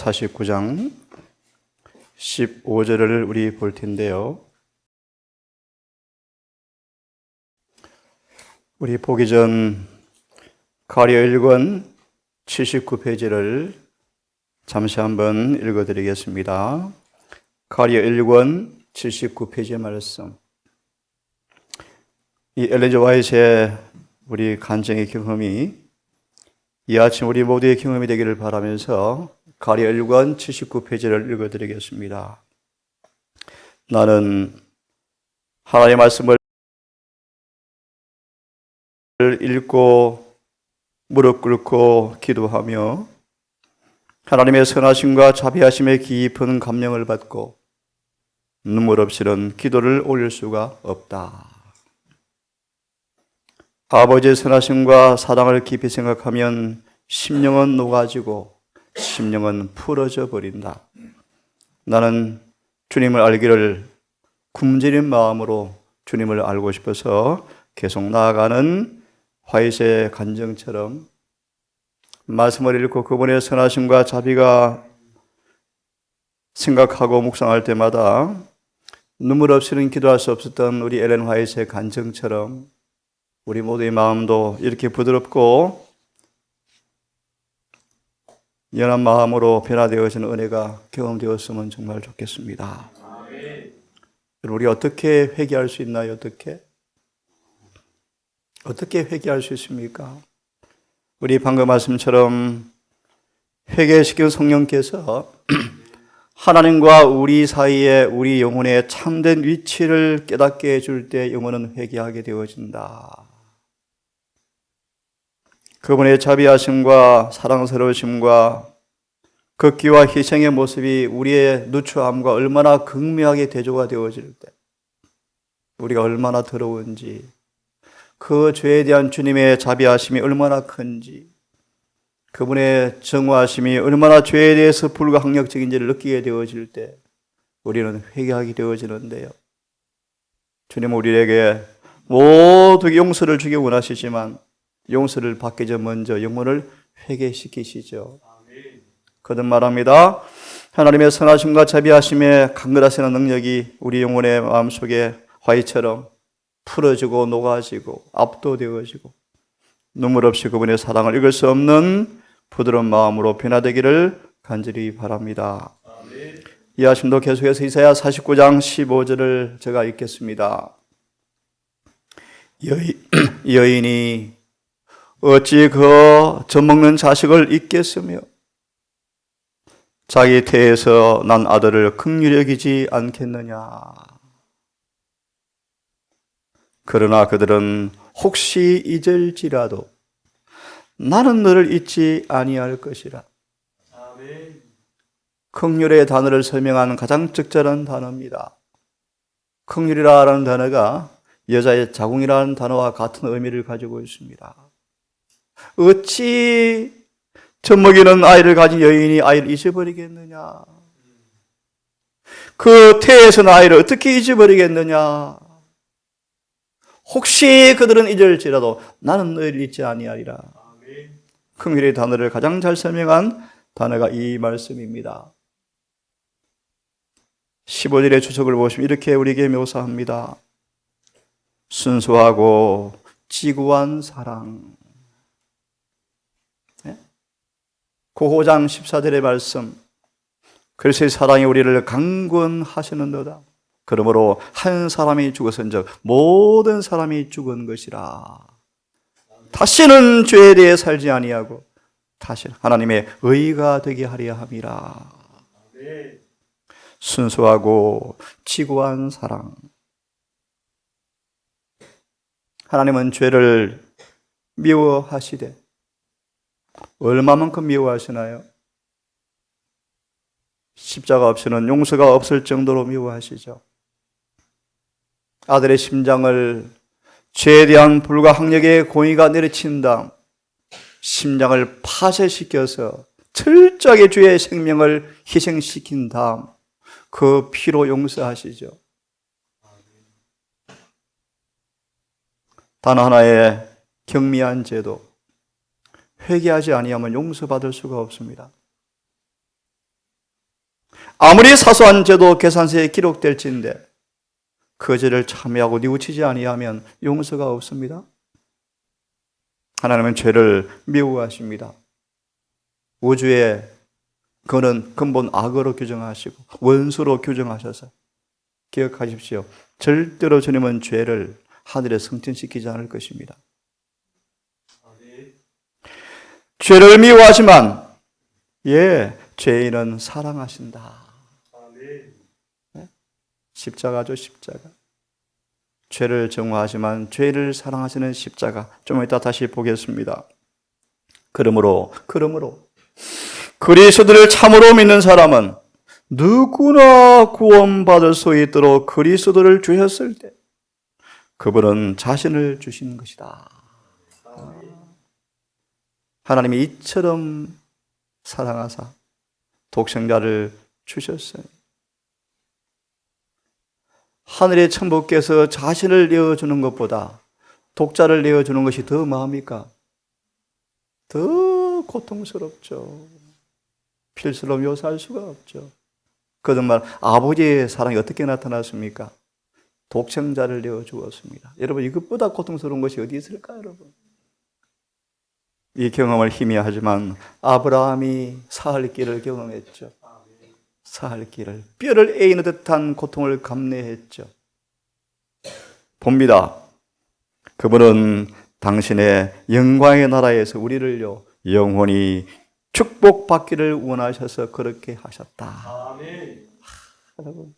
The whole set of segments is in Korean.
49장 15절을 우리 볼 텐데요. 우리 보기 전 가려 1권 79페이지를 잠시 한번 읽어드리겠습니다. 가려 1권 79페이지의 말씀. 이 엘렌 G. 화이트의 우리 간증의 경험이 이 아침 우리 모두의 경험이 되기를 바라면서 가려 1권 79페이지를 읽어드리겠습니다. 나는 하나님의 말씀을 읽고 무릎 꿇고 기도하며 하나님의 선하심과 자비하심의 깊은 감명을 받고 눈물 없이는 기도를 올릴 수가 없다. 아버지의 선하심과 사랑을 깊이 생각하면 심령은 녹아지고 심령은 풀어져 버린다. 나는 주님을 알기를 굶주린 마음으로 주님을 알고 싶어서 계속 나아가는 화이트의 간증처럼 말씀을 읽고 그분의 선하심과 자비가 생각하고 묵상할 때마다 눈물 없이는 기도할 수 없었던 우리 엘렌 화이트의 간증처럼 우리 모두의 마음도 이렇게 부드럽고 연한 마음으로 변화되어지는 은혜가 경험되었으면 정말 좋겠습니다. 아멘. 우리 어떻게 회개할 수 있나요? 어떻게 회개할 수 있습니까? 우리 방금 말씀처럼 회개시킨 성령께서 하나님과 우리 사이에 우리 영혼의 참된 위치를 깨닫게 해줄 때 영혼은 회개하게 되어진다. 그분의 자비하심과 사랑스러우심과 극기와 희생의 모습이 우리의 누추함과 얼마나 극명하게 대조가 되어질 때 우리가 얼마나 더러운지, 그 죄에 대한 주님의 자비하심이 얼마나 큰지, 그분의 정화하심이 얼마나 죄에 대해서 불가항력적인지를 느끼게 되어질 때 우리는 회개하게 되어지는데요. 주님은 우리에게 모두 용서를 주기 원하시지만 용서를 받기 전 먼저 영혼을 회개시키시죠. 거듭 말합니다. 하나님의 선하심과 자비하심의 강건하시는 능력이 우리 영혼의 마음속에 화이처럼 풀어지고 녹아지고 압도되어지고 눈물 없이 그분의 사랑을 읽을 수 없는 부드러운 마음으로 변화되기를 간절히 바랍니다. 아멘. 이 아침도 계속해서 이사야 49장 15절을 제가 읽겠습니다. 여인이 어찌 그 젖먹는 자식을 잊겠으며 자기 태에서 난 아들을 긍휼히 여기지 않겠느냐. 그러나 그들은 혹시 잊을지라도 나는 너를 잊지 아니할 것이라. 아멘. 긍휼의 단어를 설명하는 가장 적절한 단어입니다. 긍휼이라는 단어가 여자의 자궁이라는 단어와 같은 의미를 가지고 있습니다. 어찌 젖먹이는 아이를 가진 여인이 아이를 잊어버리겠느냐? 그 태에서는 아이를 어떻게 잊어버리겠느냐? 혹시 그들은 잊을지라도 나는 너희를 잊지 아니하리라. 긍휼의 단어를 가장 잘 설명한 단어가 이 말씀입니다. 15절의 주석을 보시면 이렇게 우리에게 묘사합니다. 순수하고 지구한 사랑. 9장 14절의 말씀. 그리스도의 사랑이 우리를 강권하시는도다. 그러므로 한 사람이 죽었은즉 모든 사람이 죽은 것이라. 다시는 죄에 대해 살지 아니하고 다시 하나님의 의가 되게 하려 함이라. 순수하고 지구한 사랑. 하나님은 죄를 미워하시되 얼마만큼 미워하시나요? 십자가 없이는 용서가 없을 정도로 미워하시죠. 아들의 심장을 죄에 대한 불가항력의 공의가 내리친 다음 심장을 파쇄시켜서 철저하게 주의 생명을 희생시킨 다음 그 피로 용서하시죠. 단 하나의 경미한 죄도 회개하지 아니하면 용서받을 수가 없습니다. 아무리 사소한 죄도 계산서에 기록될진데 그 죄를 참여하고 뉘우치지 아니하면 용서가 없습니다. 하나님은 죄를 미워하십니다. 우주에 그는 근본 악으로 규정하시고 원수로 규정하셔서 기억하십시오. 절대로 주님은 죄를 하늘에 승천시키지 않을 것입니다. 죄를 미워하지만 죄인은 사랑하신다. 십자가죠, 십자가. 죄를 정화하지만 죄를 사랑하시는 십자가. 좀 이따 다시 보겠습니다. 그러므로 그리스도를 참으로 믿는 사람은 누구나 구원받을 수 있도록 그리스도를 주셨을 때 그분은 자신을 주신 것이다. 하나님이 이처럼 사랑하사 독생자를 주셨어요. 하늘의 천부께서 자신을 내어주는 것보다 독자를 내어주는 것이 더 뭐합니까? 더 고통스럽죠. 필수로 묘사할 수가 없죠. 거듭말 아버지의 사랑이 어떻게 나타났습니까? 독생자를 내어주었습니다. 여러분, 이것보다 고통스러운 것이 어디 있을까요, 여러분? 이 경험을 희미하지만 아브라함이 사흘 길을 경험했죠. 사흘 길을 뼈를 에이는 듯한 고통을 감내했죠. 봅니다. 그분은 당신의 영광의 나라에서 우리를요 영원히 축복받기를 원하셔서 그렇게 하셨다. 여러분,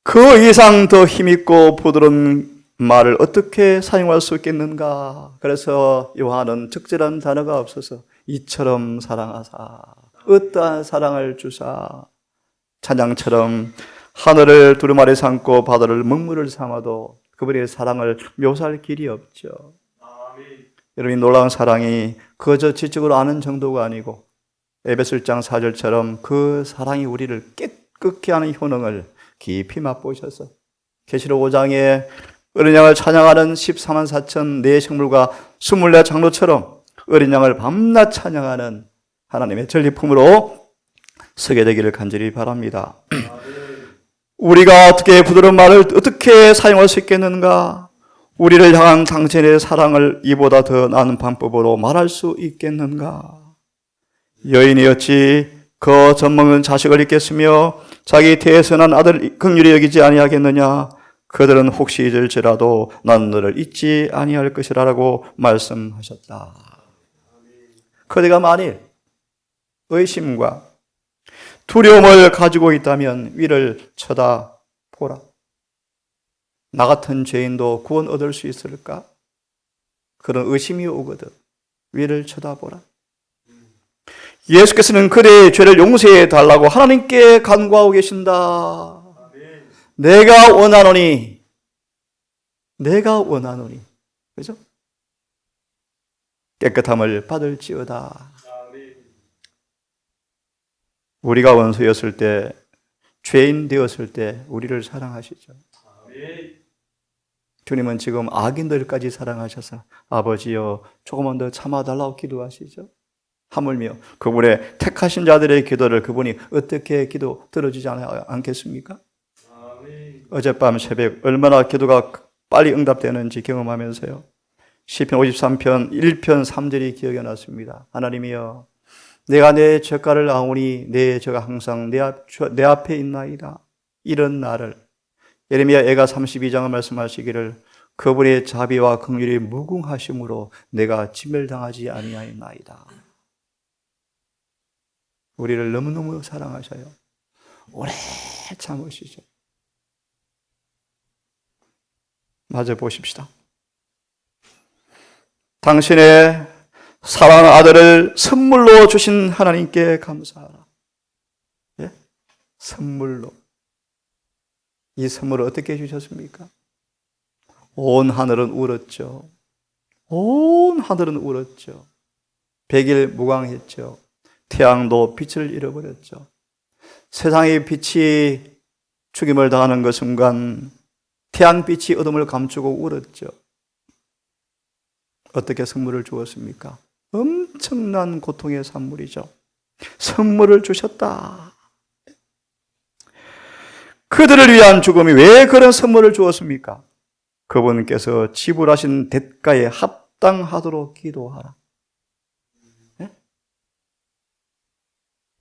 그 이상 더 힘있고 부드러운 말을 어떻게 사용할 수 있겠는가? 그래서 요한은 적절한 단어가 없어서 이처럼 사랑하사 어떠한 사랑을 주사 찬양처럼 하늘을 두루마리 삼고 바다를 먹물을 삼아도 그분의 사랑을 묘사할 길이 없죠. 여러분, 놀라운 사랑이 그저 지적으로 아는 정도가 아니고 에베소 1장 4절처럼 그 사랑이 우리를 깨끗게 하는 효능을 깊이 맛보셔서 계시록 5장에 어린 양을 찬양하는 14만 4천 네 생물과 24 장로처럼 어린 양을 밤낮 찬양하는 하나님의 전리품으로 서게 되기를 간절히 바랍니다. 우리가 어떻게 부드러운 말을 어떻게 사용할 수 있겠는가? 우리를 향한 당신의 사랑을 이보다 더 나은 방법으로 말할 수 있겠는가? 여인이 어찌 그 젖먹는 자식을 잊겠으며 자기 태에서난 아들 긍휼히 여기지 아니하겠느냐? 그들은 혹시 잊을지라도 나는 너를 잊지 아니할 것이라고 말씀하셨다. 그대가 만일 의심과 두려움을 가지고 있다면 위를 쳐다보라. 나 같은 죄인도 구원 얻을 수 있을까? 그런 의심이 오거든. 위를 쳐다보라. 예수께서는 그대의 죄를 용서해 달라고 하나님께 간구하고 계신다. 내가 원하노니. 그죠? 깨끗함을 받을지어다. 우리가 원수였을 때, 죄인 되었을 때 우리를 사랑하시죠. 주님은 지금 악인들까지 사랑하셔서 아버지여 조금만 더 참아달라고 기도하시죠. 하물며 그분의 택하신 자들의 기도를 그분이 어떻게 기도 들어주지 않겠습니까? 어젯밤 새벽 얼마나 기도가 빨리 응답되는지 경험하면서요. 시편 53편 1편 3절이 기억이 났습니다. 하나님이여 내가 내 죗가를 아오니 내 죄가 항상 내 앞에 있나이다. 이런 나를 예레미야 애가 32장을 말씀하시기를 그분의 자비와 긍휼이 무궁하심으로 내가 진멸당하지 아니하였나이다. 우리를 너무너무 사랑하셔요. 오래 참으시죠. 마저 보십시다. 당신의 사랑하는 아들을 선물로 주신 하나님께 감사하라. 예? 선물로. 이 선물을 어떻게 주셨습니까? 온 하늘은 울었죠. 온 하늘은 울었죠. 백일 무광했죠. 태양도 빛을 잃어버렸죠. 세상의 빛이 죽임을 당하는 그 순간 태양빛이 어둠을 감추고 울었죠. 어떻게 선물을 주었습니까? 엄청난 고통의 산물이죠. 선물을 주셨다. 그들을 위한 죽음이 왜 그런 선물을 주었습니까? 그분께서 지불하신 대가에 합당하도록 기도하라. 네?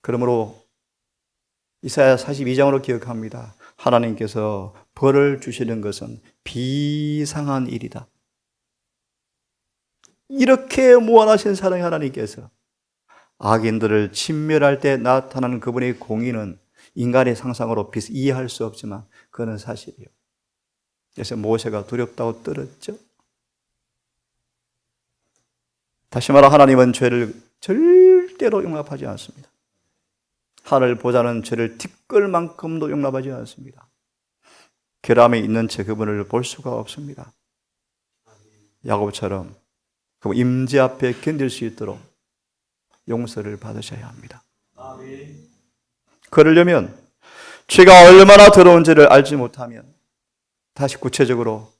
그러므로 이사야 42장으로 기억합니다. 하나님께서 벌을 주시는 것은 비상한 일이다. 이렇게 무한하신 사랑의 하나님께서 악인들을 진멸할 때 나타나는 그분의 공의는 인간의 상상으로 이해할 수 없지만 그건 사실이에요. 그래서 모세가 두렵다고 떨었죠. 다시 말하 하나님은 죄를 절대로 용납하지 않습니다. 하늘 보자는 죄를 티끌만큼도 용납하지 않습니다. 결함이 있는 채 그분을 볼 수가 없습니다. 야곱처럼 그 임재 앞에 견딜 수 있도록 용서를 받으셔야 합니다. 그러려면 죄가 얼마나 더러운지를 알지 못하면 다시 구체적으로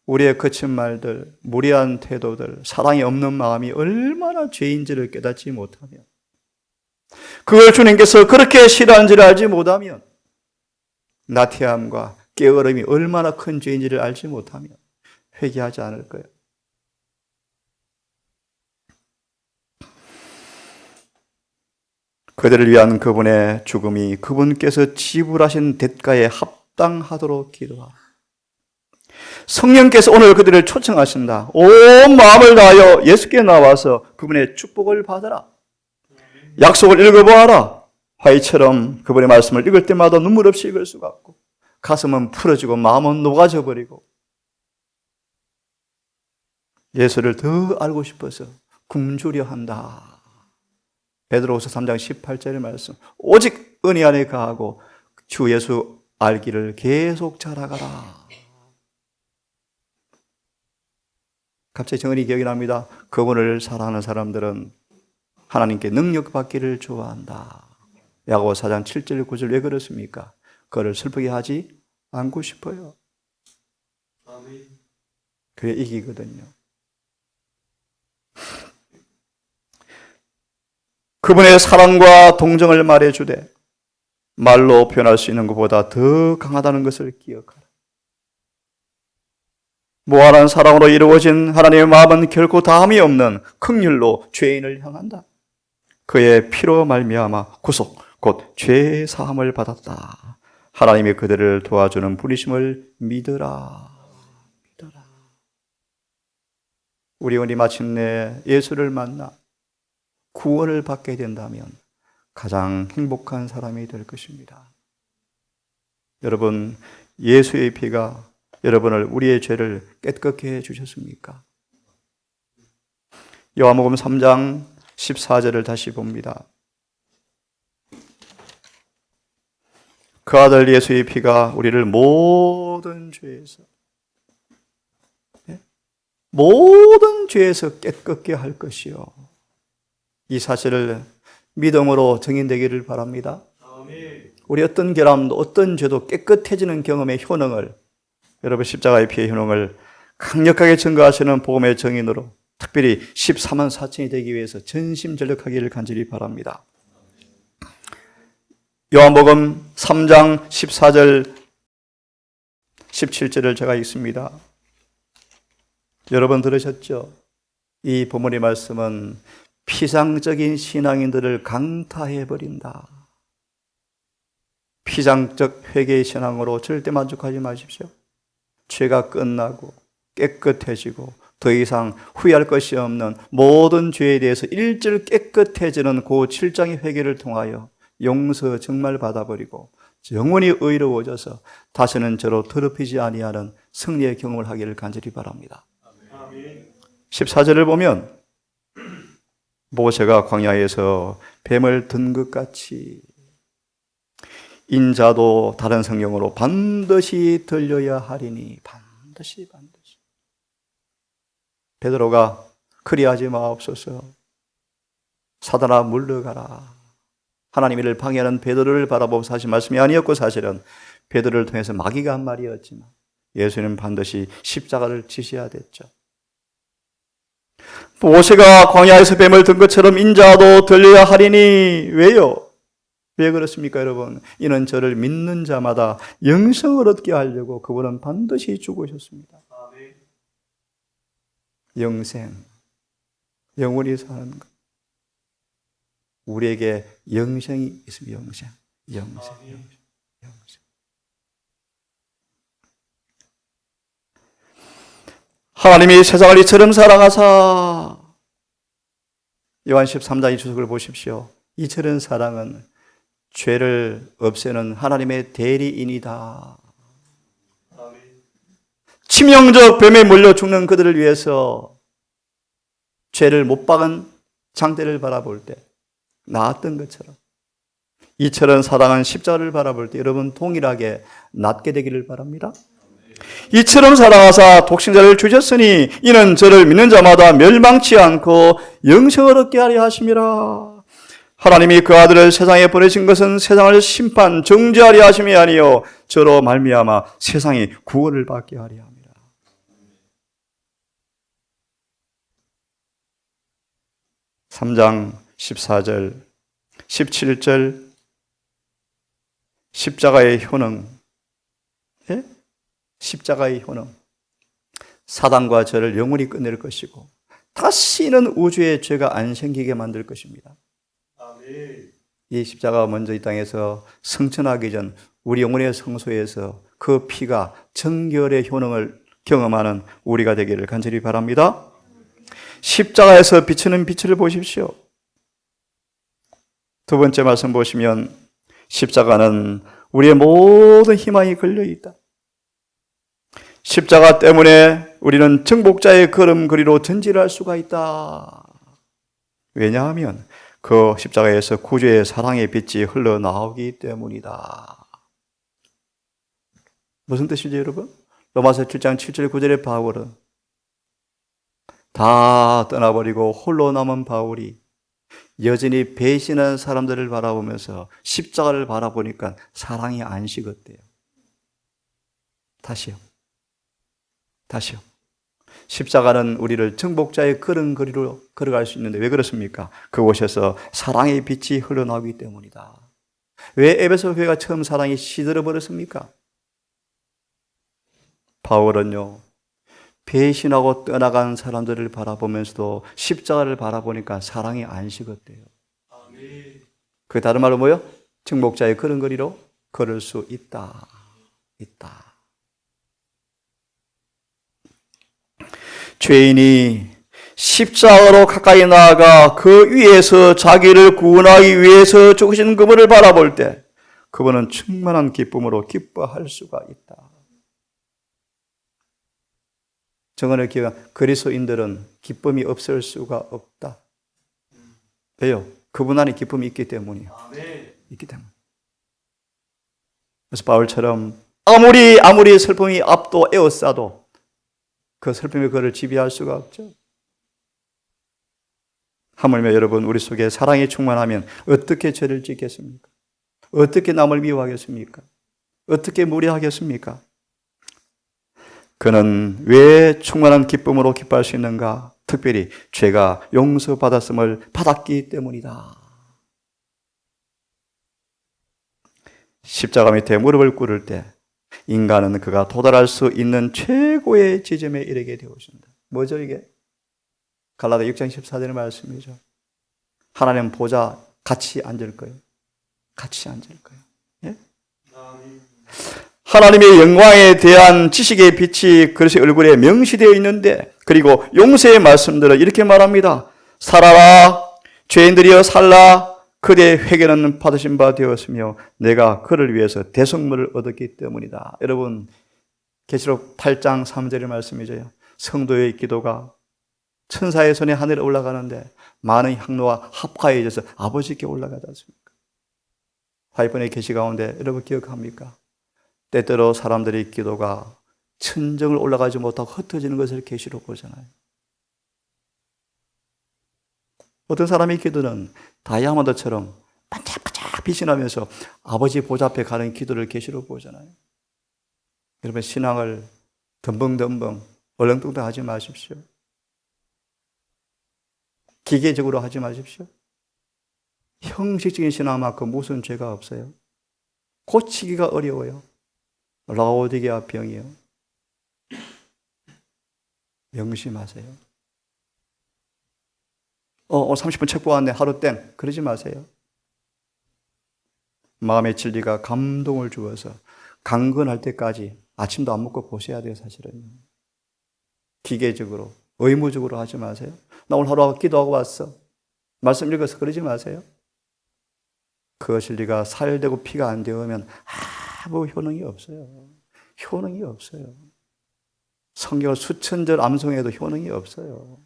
우리의 거친 말들, 무례한 태도들, 사랑이 없는 마음이 얼마나 죄인지를 깨닫지 못하면 그걸 주님께서 그렇게 싫어하는지를 알지 못하면 나태함과 게으름이 얼마나 큰 죄인지를 알지 못하면 회개하지 않을 거예요. 그들을 위한 그분의 죽음이 그분께서 지불하신 대가에 합당하도록 기도하라. 성령께서 오늘 그들을 초청하신다. 온 마음을 다하여 예수께 나와서 그분의 축복을 받아라. 약속을 읽어보아라. 화이처럼 그분의 말씀을 읽을 때마다 눈물 없이 읽을 수가 없고 가슴은 풀어지고 마음은 녹아져 버리고 예수를 더 알고 싶어서 굶주려 한다. 베드로후서 3장 18절의 말씀. 오직 은혜 안에 거하고 주 예수 알기를 계속 자라가라. 갑자기 정은이 기억이 납니다. 그분을 사랑하는 사람들은 하나님께 능력받기를 좋아한다. 야고보서 4장 7절 9절 왜 그렇습니까? 그를 슬프게 하지 않고 싶어요. 그게 이기거든요. 그분의 사랑과 동정을 말해주되 말로 표현할 수 있는 것보다 더 강하다는 것을 기억하라. 무한한 사랑으로 이루어진 하나님의 마음은 결코 다함이 없는 긍휼로 죄인을 향한다. 그의 피로 말미암아 구속 곧 죄 사함을 받았다. 하나님이 그들을 도와주는 부르심을 믿으라. 우리 영혼이 마침내 예수를 만나 구원을 받게 된다면 가장 행복한 사람이 될 것입니다. 여러분, 예수의 피가 여러분을 우리의 죄를 깨끗게 해주셨습니까? 요한복음 3장 14절을 다시 봅니다. 그 아들 예수의 피가 우리를 모든 죄에서 깨끗게 할 것이요. 이 사실을 믿음으로 증인되기를 바랍니다. 우리 어떤 결함도 어떤 죄도 깨끗해지는 경험의 효능을 여러분 십자가의 피의 효능을 강력하게 증거하시는 복음의 증인으로 특별히 14만 4천이 되기 위해서 전심전력하기를 간절히 바랍니다. 요한복음 3장 14절 17절을 제가 읽습니다. 여러분 들으셨죠? 이 본문의 말씀은 피상적인 신앙인들을 강타해버린다. 피상적 회개의 신앙으로 절대 만족하지 마십시오. 죄가 끝나고 깨끗해지고 더 이상 후회할 것이 없는 모든 죄에 대해서 일절 깨끗해지는 그 7장의 회개를 통하여 용서 정말 받아버리고 영원히 의로워져서 다시는 저로 더럽히지 아니하는 승리의 경험을 하기를 간절히 바랍니다. 14절을 보면 모세가 광야에서 뱀을 든 것 같이 인자도 다른 성경으로 반드시 들려야 하리니 반드시 베드로가 그리하지 마옵소서. 사단아 물러가라. 하나님 이를 방해하는 베드로를 바라보면서 하신 말씀이 아니었고 사실은 베드로를 통해서 마귀가 한 말이었지만 예수님은 반드시 십자가를 지셔야 됐죠. 모세가 광야에서 뱀을 든 것처럼 인자도 들려야 하리니 왜요? 왜 그렇습니까, 여러분? 이는 저를 믿는 자마다 영생을 얻게 하려고 그분은 반드시 죽으셨습니다. 영생, 영원히 사는 것. 우리에게 영생이 있습니다. 영생. 하나님이 세상을 이처럼 사랑하사, 요한 13장 2절을 보십시오. 이처럼 사랑은 죄를 없애는 하나님의 대리인이다. 치명적 뱀에 물려 죽는 그들을 위해서 죄를 못 박은 장대를 바라볼 때 나았던 것처럼 이처럼 사랑한 십자가를 바라볼 때 여러분 동일하게 낫게 되기를 바랍니다. 이처럼 사랑하사 독생자를 주셨으니 이는 저를 믿는 자마다 멸망치 않고 영생을 얻게 하려 하심이라. 하나님이 그 아들을 세상에 보내신 것은 세상을 심판 정죄하려 하심이 아니요 저로 말미암아 세상이 구원을 받게 하려 함이라. 3장 14절 17절 십자가의 효능, 예? 십자가의 효능, 사단과 저를 영원히 끝낼 것이고 다시는 우주에 죄가 안 생기게 만들 것입니다. 이 십자가가 먼저 이 땅에서 성천하기 전 우리 영혼의 성소에서 그 피가 정결의 효능을 경험하는 우리가 되기를 간절히 바랍니다. 십자가에서 비치는 빛을 보십시오. 두 번째 말씀 보시면 십자가는 우리의 모든 희망이 걸려있다. 십자가 때문에 우리는 정복자의 걸음걸이로 전진할 수가 있다. 왜냐하면 그 십자가에서 구주의 사랑의 빛이 흘러나오기 때문이다. 무슨 뜻이죠, 여러분? 로마서 7장 7절 9절의 바울은 다 떠나버리고 홀로 남은 바울이 여전히 배신한 사람들을 바라보면서 십자가를 바라보니까 사랑이 안 식었대요. 다시요. 십자가는 우리를 정복자의 걸음걸이로 걸어갈 수 있는데 왜 그렇습니까? 그곳에서 사랑의 빛이 흘러나오기 때문이다. 왜 에베소 교회가 처음 사랑이 시들어 버렸습니까? 바울은요, 배신하고 떠나간 사람들을 바라보면서도 십자가를 바라보니까 사랑이 안 식었대요. 그 다른 말로 뭐요? 정복자의 걸음걸이로 걸을 수 있다. 죄인이 십자가로 가까이 나아가 그 위에서 자기를 구원하기 위해서 죽으신 그분을 바라볼 때 그분은 충만한 기쁨으로 기뻐할 수가 있다. 정언을 기억한 그리스도인들은 기쁨이 없을 수가 없다. 왜요? 그분 안에 기쁨이 있기 때문이에요. 있기 때문에. 그래서 바울처럼 아무리 슬픔이 앞도 에워싸도 그 슬픔이 그를 지배할 수가 없죠. 하물며 여러분 우리 속에 사랑이 충만하면 어떻게 죄를 짓겠습니까? 어떻게 남을 미워하겠습니까? 어떻게 무례하겠습니까? 그는 왜 충만한 기쁨으로 기뻐할 수 있는가? 특별히 죄가 용서받았음을 받았기 때문이다. 십자가 밑에 무릎을 꿇을 때 인간은 그가 도달할 수 있는 최고의 지점에 이르게 되었습니다. 뭐죠 이게? 갈라디아 6장 14절의 말씀이죠. 하나님 보좌 같이 앉을 거예요. 예? 하나님의 영광에 대한 지식의 빛이 그리스도의 얼굴에 명시되어 있는데, 그리고 용서의 말씀들은 이렇게 말합니다. 살아라 죄인들이여 살라, 그대의 회개는 받으신 바 되었으며 내가 그를 위해서 대속물을 얻었기 때문이다. 여러분 계시록 8장 3절의 말씀이죠. 성도의 기도가 천사의 손에 하늘에 올라가는데 많은 향로와 합화해져서 아버지께 올라가지 않습니까? 화이번의 계시 가운데 여러분 기억합니까? 때때로 사람들의 기도가 천정을 올라가지 못하고 흩어지는 것을 계시로 보잖아요. 어떤 사람의 기도는 다이아몬드처럼 반짝반짝 빛이 나면서 아버지 보좌 앞에 가는 기도를 계시로 보잖아요. 여러분 신앙을 덤벙덤벙 얼렁뚱땅 하지 마십시오. 기계적으로 하지 마십시오. 형식적인 신앙만큼 무슨 죄가 없어요. 고치기가 어려워요. 라오디게아 병이요. 명심하세요. 30분 책 보았네. 하루 땡. 그러지 마세요. 마음의 진리가 감동을 주어서 강건할 때까지 아침도 안 먹고 보셔야 돼요, 사실은. 기계적으로, 의무적으로 하지 마세요. 나 오늘 하루 기도하고 왔어. 말씀 읽어서 그러지 마세요. 그 진리가 살되고 피가 안 되면 아무 효능이 없어요. 효능이 없어요. 성경을 수천 절 암송해도 효능이 없어요.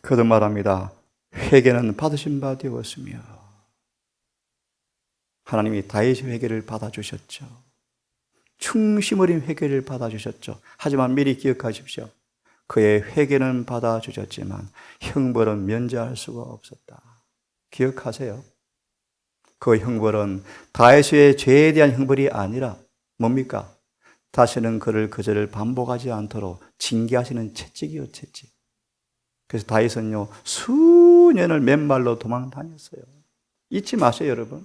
거듭 말합니다. 회개는 받으신 바 되었으며 하나님이 다윗의 회개를 받아주셨죠. 충심 어린 회개를 받아주셨죠. 하지만 미리 기억하십시오. 그의 회개는 받아주셨지만 형벌은 면제할 수가 없었다. 기억하세요. 그 형벌은 다윗의 죄에 대한 형벌이 아니라 뭡니까? 다시는 그를 그 죄를 반복하지 않도록 징계하시는 채찍이요, 채찍. 그래서 다윗은요, 수년을 맨발로 도망 다녔어요. 잊지 마세요, 여러분.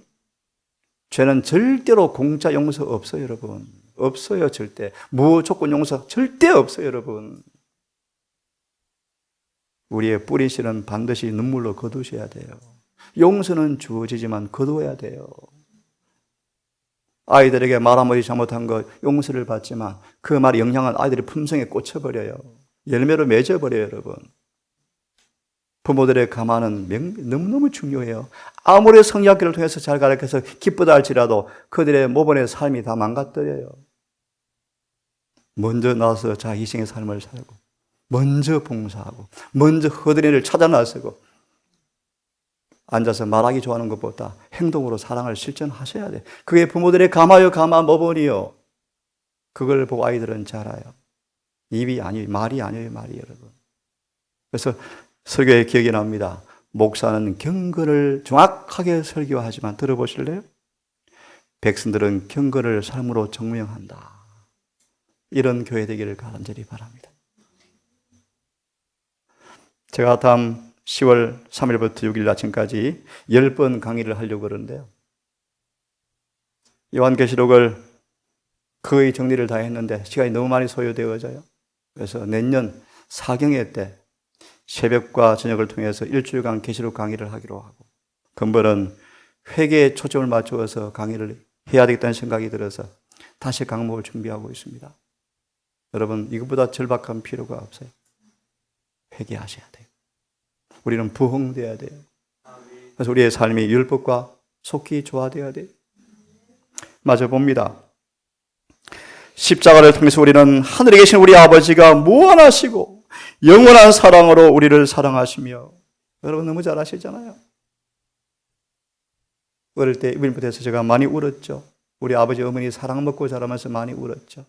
죄는 절대로 공짜 용서 없어요, 여러분. 없어요, 절대. 무조건 용서 절대 없어요, 여러분. 우리의 뿌리씨는 반드시 눈물로 거두셔야 돼요. 용서는 주어지지만 거두어야 돼요. 아이들에게 말 한마디 잘못한 거 용서를 받지만 그 말의 영향은 아이들의 품성에 꽂혀버려요. 열매로 맺어버려요, 여러분. 부모들의 감화는 너무너무 중요해요. 아무리 성리학교를 통해서 잘 가르쳐서 기쁘다 할지라도 그들의 모범의 삶이 다 망가뜨려요. 먼저 나와서 자기 희생의 삶을 살고 먼저 봉사하고 먼저 허드렛을 찾아 나서고 앉아서 말하기 좋아하는 것보다 행동으로 사랑을 실천하셔야 돼요. 그게 부모들의 감화요, 감화 모범이요. 그걸 보고 아이들은 자라요. 입이 아니에요. 말이 아니에요, 말이 여러분. 그래서 설교에 기억이 납니다. 목사는 경건을 정확하게 설교하지만 들어보실래요? 백성들은 경건을 삶으로 증명한다. 이런 교회 되기를 간절히 바랍니다. 제가 다음 10월 3일부터 6일 아침까지 10번 강의를 하려고 그러는데요. 요한계시록을 거의 정리를 다 했는데 시간이 너무 많이 소요되어져요. 그래서 내년 사경회 때 새벽과 저녁을 통해서 일주일간 계시록 강의를 하기로 하고 근본은 회개에 초점을 맞추어서 강의를 해야 되겠다는 생각이 들어서 다시 강목을 준비하고 있습니다. 여러분, 이것보다 절박한 필요가 없어요. 회개하셔야 돼요. 우리는 부흥되어야 돼요. 그래서 우리의 삶이 율법과 속히 조화되어야 돼요. 맞아 봅니다. 십자가를 통해서 우리는 하늘에 계신 우리 아버지가 무한하시고 영원한 사랑으로 우리를 사랑하시며, 여러분 너무 잘 아시잖아요. 어릴 때 이분부터해서 제가 많이 울었죠. 우리 아버지 어머니 사랑 먹고 자라면서 많이 울었죠.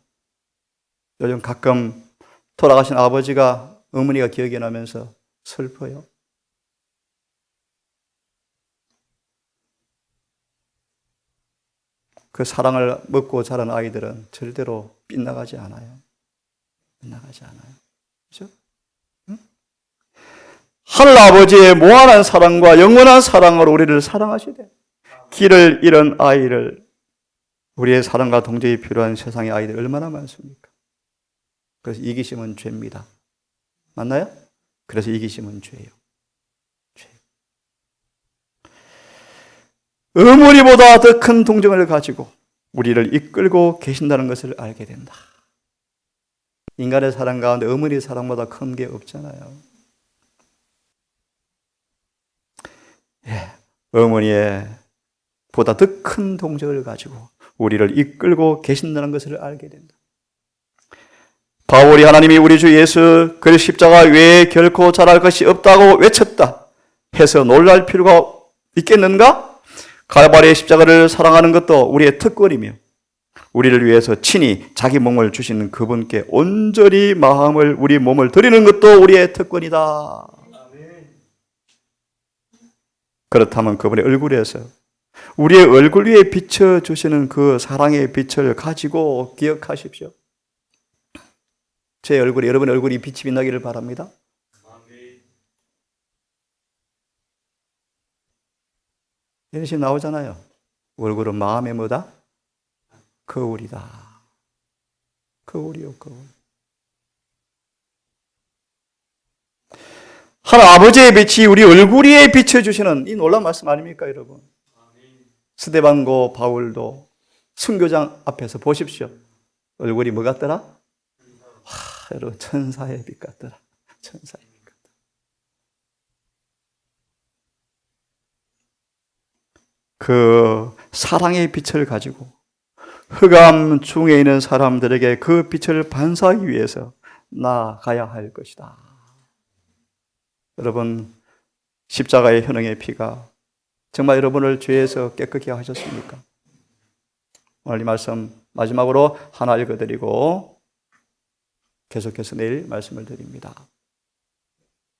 요즘 가끔 돌아가신 아버지가 어머니가 기억이 나면서 슬퍼요. 그 사랑을 먹고 자란 아이들은 절대로 빗나가지 않아요. 빗나가지 않아요. 그렇죠? 응? 하늘 아버지의 무한한 사랑과 영원한 사랑으로 우리를 사랑하시되 길을 잃은 아이를, 우리의 사랑과 동정이 필요한 세상의 아이들 얼마나 많습니까? 그래서 이기심은 죄입니다. 맞나요? 그래서 이기심은 죄예요. 죄. 어머니보다 더 큰 동정을 가지고 우리를 이끌고 계신다는 것을 알게 된다. 인간의 사랑 가운데 어머니 사랑보다 큰 게 없잖아요. 예, 어머니의 보다 더 큰 동정을 가지고 우리를 이끌고 계신다는 것을 알게 된다. 바울이 하나님이 우리 주 예수 그리스도 십자가 외에 결코 잘할 것이 없다고 외쳤다 해서 놀랄 필요가 있겠는가? 갈바리의 십자가를 사랑하는 것도 우리의 특권이며 우리를 위해서 친히 자기 몸을 주시는 그분께 온전히 마음을, 우리 몸을 드리는 것도 우리의 특권이다. 그렇다면 그분의 얼굴에서 우리의 얼굴 위에 비춰주시는 그 사랑의 빛을 가지고 기억하십시오. 제 얼굴에 여러분의 얼굴이 빛이 빛나기를 바랍니다. 이런 식으로 나오잖아요. 얼굴은 마음의 뭐다? 거울이다. 거울이요, 거울. 하나님 아버지의 빛이 우리 얼굴 위에 비춰주시는 이 놀라운 말씀 아닙니까, 여러분? 스데반고 바울도 순교장 앞에서 보십시오. 얼굴이 뭐 같더라? 여러분, 천사의 빛 같더라. 천사의 빛 같더라. 그 사랑의 빛을 가지고 흑암 중에 있는 사람들에게 그 빛을 반사하기 위해서 나아가야 할 것이다. 여러분, 십자가의 현행의 피가 정말 여러분을 죄에서 깨끗게 하셨습니까? 오늘 이 말씀 마지막으로 하나 읽어드리고 계속해서 내일 말씀을 드립니다.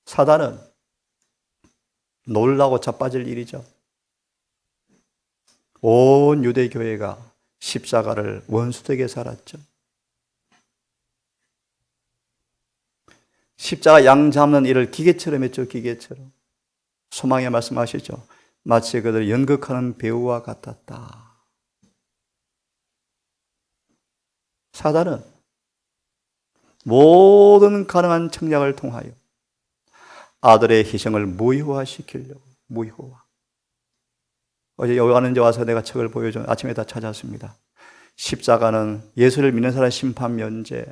사단은 놀라고 자빠질 일이죠. 온 유대교회가 십자가를 원수되게 살았죠. 십자가 양 잡는 일을 기계처럼 했죠. 기계처럼. 소망에 말씀하시죠. 마치 그들을 연극하는 배우와 같았다. 사단은 모든 가능한 청략을 통하여 아들의 희생을 무효화시키려고. 무효화. 어제 요한은제 와서 내가 책을 보여줘 아침에 다 찾았습니다. 십자가는 예수를 믿는 사람 심판 면제,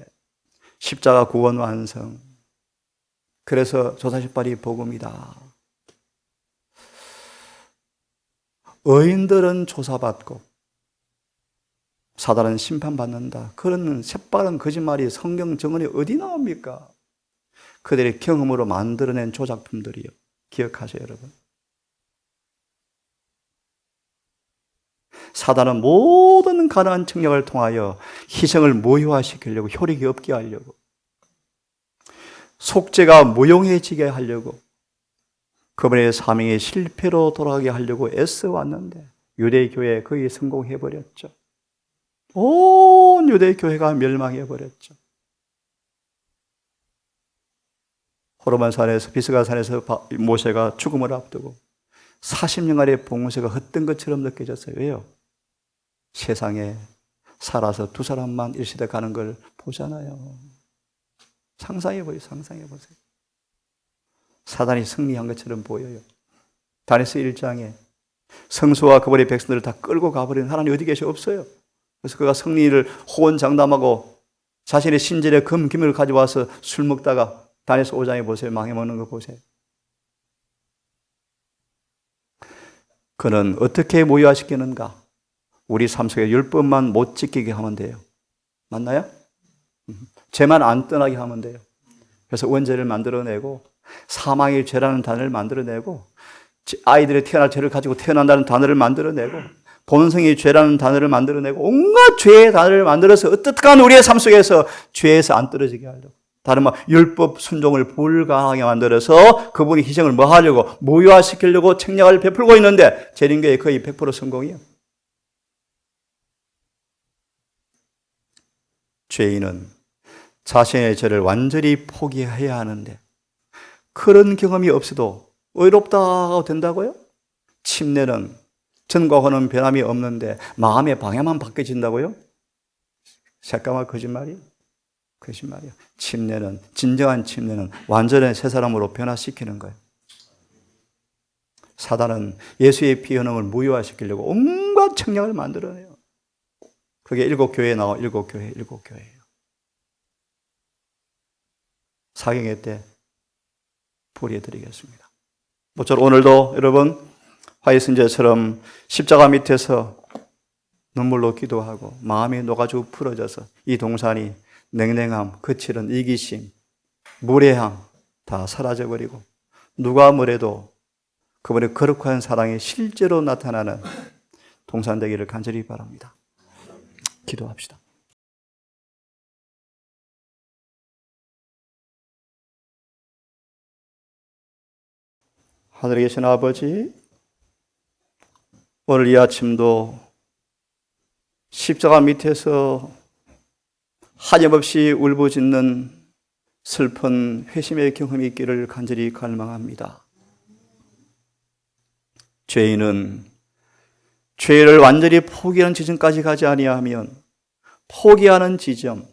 십자가 구원 완성. 그래서 조사십발이 복음이다. 의인들은 조사받고 사단은 심판받는다. 그런 새빨간 거짓말이 성경 정언이 어디 나옵니까? 그들의 경험으로 만들어낸 조작품들이요. 기억하세요, 여러분. 사단은 모든 가능한 청력을 통하여 희생을 무효화시키려고, 효력이 없게 하려고, 속죄가 무용해지게 하려고, 그분의 사명의 실패로 돌아가게 하려고 애써왔는데 유대교회 거의 성공해버렸죠. 온 유대교회가 멸망해버렸죠. 호르몬산에서, 비스가산에서 모세가 죽음을 앞두고 40년간의 봉쇄가 헛된 것처럼 느껴졌어요. 왜요? 세상에 살아서 두 사람만 1시대 가는 걸 보잖아요. 상상해보세요. 상상해보세요. 사단이 승리한 것처럼 보여요. 다니엘서 1장에 성수와 그분의 백성들을 다 끌고 가버리는 하나님 어디 계셔? 없어요. 그래서 그가 승리를 호언장담하고 자신의 신전에 금을 가져와서 술 먹다가 다니엘서 5장에 보세요. 망해먹는 거 보세요. 그는 어떻게 무효화시키는가? 우리 삶 속에 율법만 못 지키게 하면 돼요. 맞나요? 죄만 안 떠나게 하면 돼요. 그래서 원죄를 만들어내고 사망의 죄라는 단어를 만들어내고 아이들의 태어날 죄를 가지고 태어난다는 단어를 만들어내고 본성의 죄라는 단어를 만들어내고 온갖 죄의 단어를 만들어서 어떻게든 우리의 삶 속에서 죄에서 안 떨어지게 하려고, 다른 말 율법 순종을 불가하게 만들어서 그분이 희생을 뭐 하려고? 무효화시키려고 책략을 베풀고 있는데 재림교회 거의 100% 성공이에요. 죄인은 자신의 죄를 완전히 포기해야 하는데 그런 경험이 없어도 의롭다고 된다고요? 침례는 전과 후는 변함이 없는데 마음의 방향만 바뀌어진다고요? 새까만 거짓말이에요. 거짓말이에요. 침례는, 진정한 침례는 완전한 새 사람으로 변화시키는 거예요. 사단은 예수의 피 현황을 무효화시키려고 온갖 청량을 만들어내요. 그게 7교회에 나와. 7교회예요. 사경회 때 보여드리겠습니다. 모쪼록 오늘도 여러분 화이슨제처럼 십자가 밑에서 눈물로 기도하고 마음이 녹아지고 풀어져서 이 동산이 냉랭함, 거칠은 이기심, 무례함 다 사라져버리고 누가 뭐래도 그분의 거룩한 사랑이 실제로 나타나는 동산 되기를 간절히 바랍니다. 기도합시다. 하늘에 계신 아버지, 오늘 이 아침도 십자가 밑에서 한염없이 울부짖는 슬픈 회심의 경험이 있기를 간절히 갈망합니다. 죄인은 죄를 완전히 포기하는 지점까지 가지 아니하면 포기하는 지점,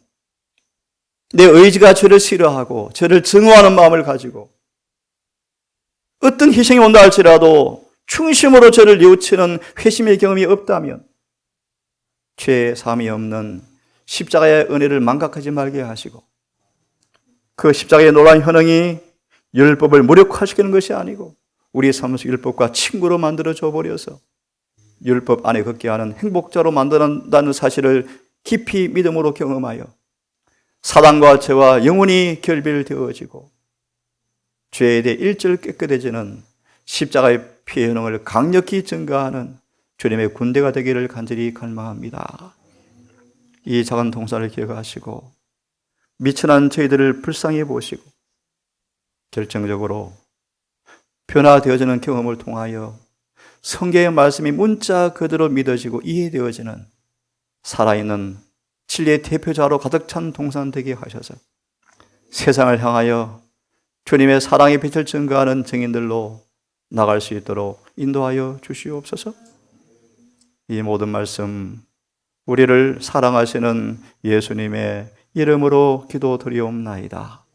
내 의지가 죄를 싫어하고 죄를 증오하는 마음을 가지고 어떤 희생이 온다 할지라도 충심으로 죄를 뉘우치는 회심의 경험이 없다면 죄 사함이 없는 십자가의 은혜를 망각하지 말게 하시고 그 십자가의 놀라운 현행이 율법을 무력화시키는 것이 아니고 우리 삶에서 율법과 친구로 만들어줘 버려서 율법 안에 걷게 하는 행복자로 만든다는 사실을 깊이 믿음으로 경험하여 사단과 죄와 영원히 결별되어지고 죄에 대해 일절 깨끗해지는 십자가의 피의 현행을 강력히 증가하는 주님의 군대가 되기를 간절히 갈망합니다. 이 작은 동사를 기억하시고 미천한 저희들을 불쌍히 보시고 결정적으로 변화되어지는 경험을 통하여 성경의 말씀이 문자 그대로 믿어지고 이해되어지는 살아있는 진리의 대표자로 가득 찬 동산 되게 하셔서 세상을 향하여 주님의 사랑의 빛을 증거하는 증인들로 나갈 수 있도록 인도하여 주시옵소서. 이 모든 말씀 우리를 사랑하시는 예수님의 이름으로 기도드리옵나이다.